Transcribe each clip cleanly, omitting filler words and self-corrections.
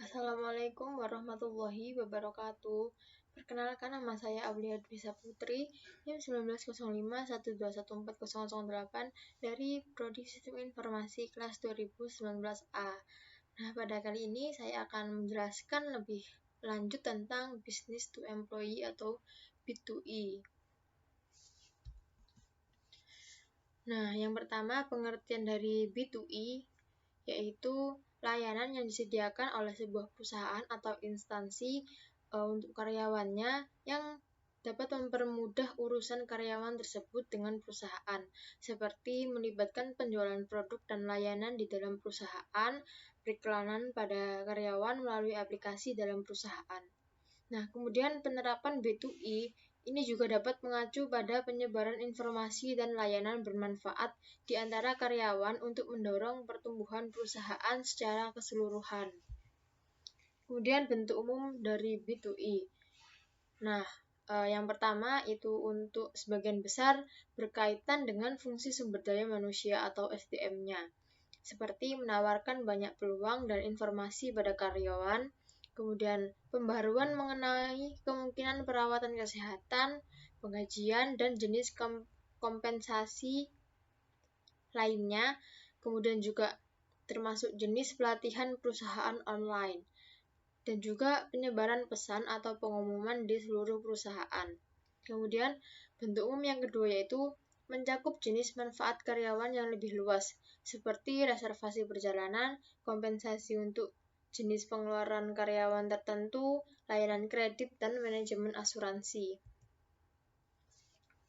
Assalamualaikum warahmatullahi wabarakatuh. Perkenalkan, nama saya Aulia Dwisa Putri, NIM 190512140008 dari Prodi Sistem Informasi kelas 2019A. Nah, pada kali ini saya akan menjelaskan lebih lanjut tentang Business to Employee atau B2E. Nah, yang pertama pengertian dari B2E yaitu layanan yang disediakan oleh sebuah perusahaan atau instansi untuk karyawannya yang dapat mempermudah urusan karyawan tersebut dengan perusahaan, seperti melibatkan penjualan produk dan layanan di dalam perusahaan, periklanan pada karyawan melalui aplikasi dalam perusahaan. Nah, kemudian penerapan B2E ini juga dapat mengacu pada penyebaran informasi dan layanan bermanfaat di antara karyawan untuk mendorong pertumbuhan perusahaan secara keseluruhan. Kemudian bentuk umum dari B2E. Nah, yang pertama itu untuk sebagian besar berkaitan dengan fungsi sumber daya manusia atau SDM-nya, seperti menawarkan banyak peluang dan informasi pada karyawan. Kemudian pembaruan mengenai kemungkinan perawatan kesehatan, penggajian, dan jenis kompensasi lainnya. Kemudian juga termasuk jenis pelatihan perusahaan online. Dan juga penyebaran pesan atau pengumuman di seluruh perusahaan. Kemudian bentuk umum yang kedua yaitu mencakup jenis manfaat karyawan yang lebih luas, seperti reservasi perjalanan, kompensasi untuk jenis pengeluaran karyawan tertentu, layanan kredit, dan manajemen asuransi.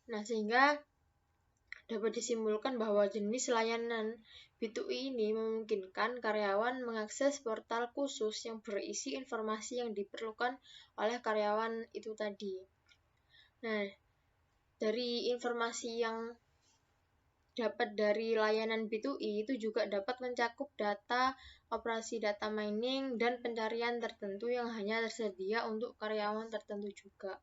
Nah, sehingga dapat disimpulkan bahwa jenis layanan B2E ini memungkinkan karyawan mengakses portal khusus yang berisi informasi yang diperlukan oleh karyawan itu tadi. Nah, dari informasi yang dapat dari layanan B2E itu juga dapat mencakup data, operasi data mining, dan pencarian tertentu yang hanya tersedia untuk karyawan tertentu juga.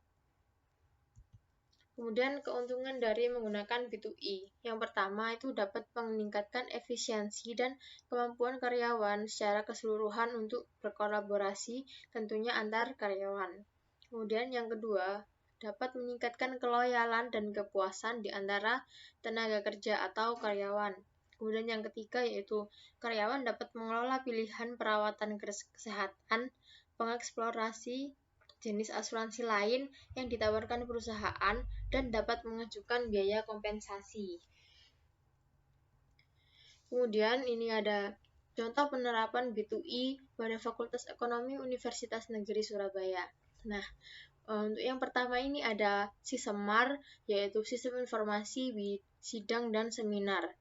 Kemudian keuntungan dari menggunakan B2E. Yang pertama itu dapat meningkatkan efisiensi dan kemampuan karyawan secara keseluruhan untuk berkolaborasi tentunya antar karyawan. Kemudian yang kedua, dapat meningkatkan keloyalan dan kepuasan di antara tenaga kerja atau karyawan. Kemudian yang ketiga yaitu karyawan dapat mengelola pilihan perawatan kesehatan, pengeksplorasi jenis asuransi lain yang ditawarkan perusahaan, dan dapat mengajukan biaya kompensasi. Kemudian ini ada contoh penerapan B2E pada Fakultas Ekonomi Universitas Negeri Surabaya. Nah, untuk yang pertama ini ada Sisemar, yaitu Sistem Informasi Sidang dan Seminar.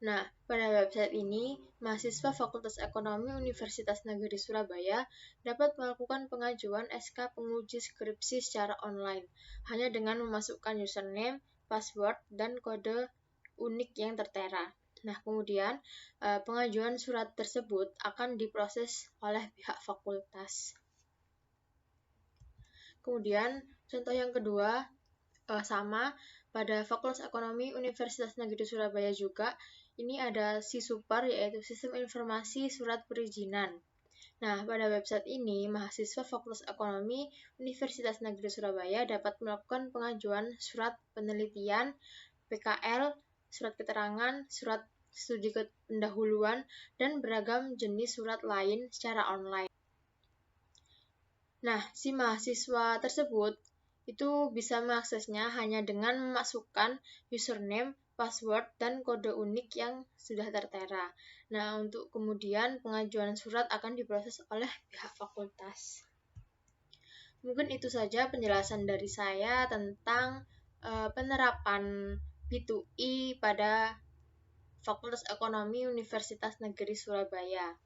Nah, pada website ini, mahasiswa Fakultas Ekonomi Universitas Negeri Surabaya dapat melakukan pengajuan SK penguji skripsi secara online, hanya dengan memasukkan username, password, dan kode unik yang tertera. Nah, kemudian pengajuan surat tersebut akan diproses oleh pihak fakultas. Kemudian, contoh yang kedua, sama pada Fakultas Ekonomi Universitas Negeri Surabaya juga, ini ada Sisupar, yaitu Sistem Informasi Surat Perizinan. Nah, pada website ini, mahasiswa Fakultas Ekonomi Universitas Negeri Surabaya dapat melakukan pengajuan surat penelitian, PKL, surat keterangan, surat studi pendahuluan, dan beragam jenis surat lain secara online. Nah, si mahasiswa tersebut itu bisa mengaksesnya hanya dengan memasukkan username, password, dan kode unik yang sudah tertera. Nah, untuk kemudian pengajuan surat akan diproses oleh pihak fakultas. Mungkin itu saja penjelasan dari saya tentang penerapan B2E pada Fakultas Ekonomi Universitas Negeri Surabaya.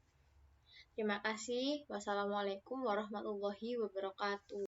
Terima kasih. Wassalamualaikum warahmatullahi wabarakatuh.